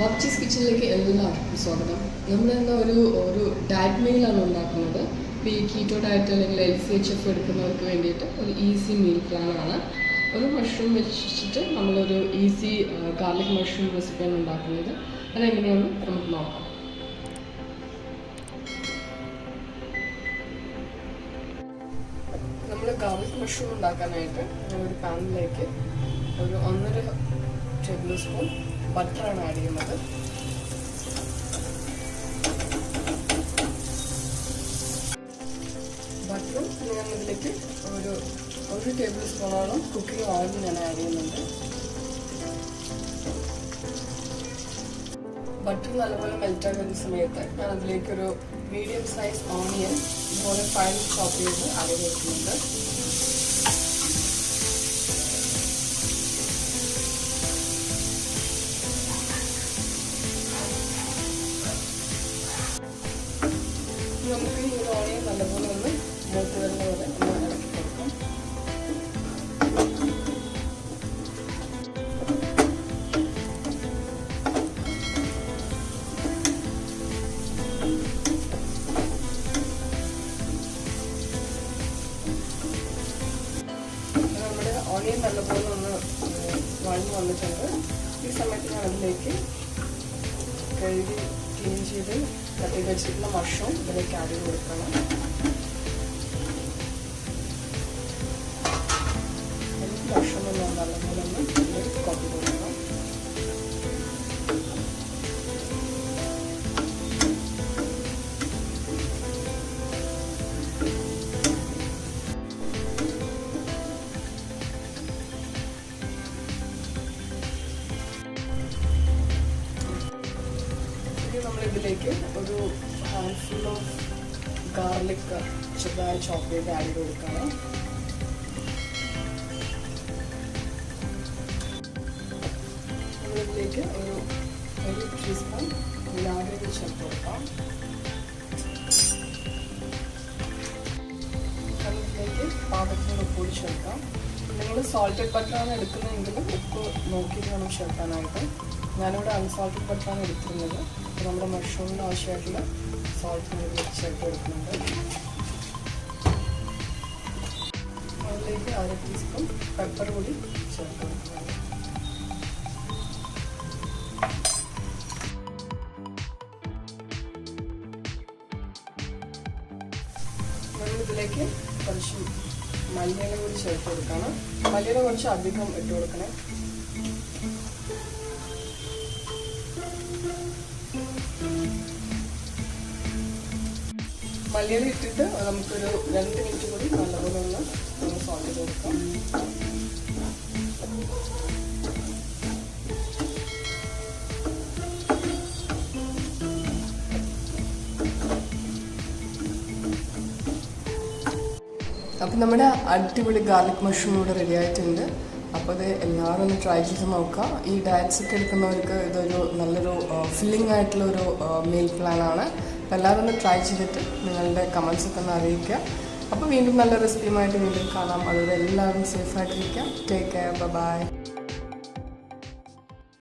Vappichis Kitchen स्वागतम ഒരു diet മീലാണ് ഉണ്ടാക്കുന്നത്. ഈ കീറ്റോ ഡയറ്റ് അല്ലെങ്കിൽ LCHF എടുക്കുന്നവർക്ക് വേണ്ടിയിട്ട് ഒരു ഈസി മീൽ പ്ലാനാണ്. ഒരു മഷ്റൂം വെച്ചിട്ട് നമ്മളൊരു ഈസി ഗാർലിക് മഷ്റൂം റെസിപ്പിയാണ് ഉണ്ടാക്കുന്നത്. അതെങ്ങനെയാണെന്ന് നമുക്ക് നോക്കാം. നമ്മൾ ഗാർലിക് മഷ്റൂം ഉണ്ടാക്കാനായിട്ട് ഒരു പാനിലേക്ക് ഒരു 1.5 ടേബിൾ സ്പൂൺ ബട്ടറാണ് ആഡ് ചെയ്യുന്നത്. ബട്ടറും ഞാൻ ഇതിലേക്ക് ഒരു ടേബിൾ സ്പൂണോളം കുക്കിംഗ് ഓയിൽ ഞാൻ ആഡ് ചെയ്യുന്നുണ്ട്. ബട്ടർ നല്ലപോലെ മെൽറ്റ് ആകുന്ന സമയത്ത് ഞാൻ അതിലേക്കൊരു മീഡിയം സൈസ് ഓണിയൻ ഇതുപോലെ ഫൈൻ ചോപ്പ് ചെയ്ത് ആഡ് ചെയ്ത് വെക്കുന്നുണ്ട്. നമുക്ക് ഈ ഒരു ഓണിയൻ നല്ലപോലെ ഒന്ന് മൂത്ത് വരുന്ന പോലെ ഒന്ന് ഇളക്കി കൊടുക്കാം. നമ്മുടെ ഓണിയൻ നല്ലപോലെ ഒന്ന് വഴഞ്ഞു വന്നിട്ടുണ്ട്. ഈ സമയത്ത് ഞാൻ അതിലേക്ക് കഴുകി ക്ലീൻ ചെയ്ത് കട്ട് ചെയ്ത് വെച്ചിട്ടുള്ള മഷ്റൂം ഇതിലേക്ക് ആഡ് ചെയ്ത് കൊടുക്കണം. മഷ്റൂം എന്ന് നല്ലപോലെ ഒന്ന് ഇതിലേക്ക് കൊത്തി കൊടുക്കണം. നമ്മളിതിലേക്ക് ഒരു ഹാൻഡ്ഫുൾ ഓഫ് ഗാർലിക് ചെറുതായി ചോപ്പ് ചെയ്ത് ആഡ് ചെയ്ത് കൊടുക്കണം. നമ്മളിതിലേക്ക് ഒരു ടീസ്പൂൺ വിനാഗിരി ചേർത്ത് കൊടുക്കാം. അതിലേക്ക് പാകത്തിന് ഉപ്പ് കൂടി ചേർക്കാം. നിങ്ങൾ സോൾട്ടഡ് ബട്ടറാണ് എടുക്കുന്നതെങ്കിലും ഉപ്പ് നോക്കിയിട്ട് വേണം ചേർക്കാനായിട്ട്. ഞാനിവിടെ അൺസോൾട്ടഡ് ബട്ടറാണ് എടുക്കുന്നത്. അപ്പോൾ നമ്മുടെ മഷ്റൂമിന് ആവശ്യമായിട്ടുള്ള സോൾട്ട് ചേർത്ത് കൊടുക്കുന്നുണ്ട്. അതിലേക്ക് 1/2 ടീസ്പൂൺ പെപ്പർ കൂടി ചേർത്ത് കൊടുക്കുന്നുണ്ട്. നമ്മളിതിലേക്ക് കുറച്ച് മല്ലിയില കൂടി ചേർത്ത് കൊടുക്കണം. മല്ലിയില കുറച്ച് അധികം ഇട്ട് കൊടുക്കണേ. മല്ലിയില ഇട്ടിട്ട് നമുക്കൊരു 2 മിനിറ്റ് കൂടി നല്ലപോലെ ഒന്ന് സോൾട്ട് ചെയ്ത് കൊടുക്കാം. അപ്പം നമ്മുടെ അടിപൊളി ഗാർലിക് മഷ്റൂം ഇവിടെ റെഡി ആയിട്ടുണ്ട്. അപ്പോൾ അത് എല്ലാവരും ഒന്ന് ട്രൈ ചെയ്ത് നോക്കാം. ഈ ഡയറ്റ്സ് ഒക്കെ എടുക്കുന്നവർക്ക് ഇതൊരു നല്ലൊരു ഫില്ലിംഗ് ആയിട്ടുള്ളൊരു മീൽ പ്ലാനാണ്. അപ്പോൾ എല്ലാവരും ഒന്ന് ട്രൈ ചെയ്തിട്ട് നിങ്ങളുടെ കമൻസ് ഒക്കെ ഒന്ന് അറിയിക്കുക. അപ്പോൾ വീണ്ടും നല്ല റെസിപ്പിയുമായിട്ട് വീണ്ടും കാണാം. അതുവരെ എല്ലാവരും സേഫായിട്ടിരിക്കാം. Take care. ബൈ.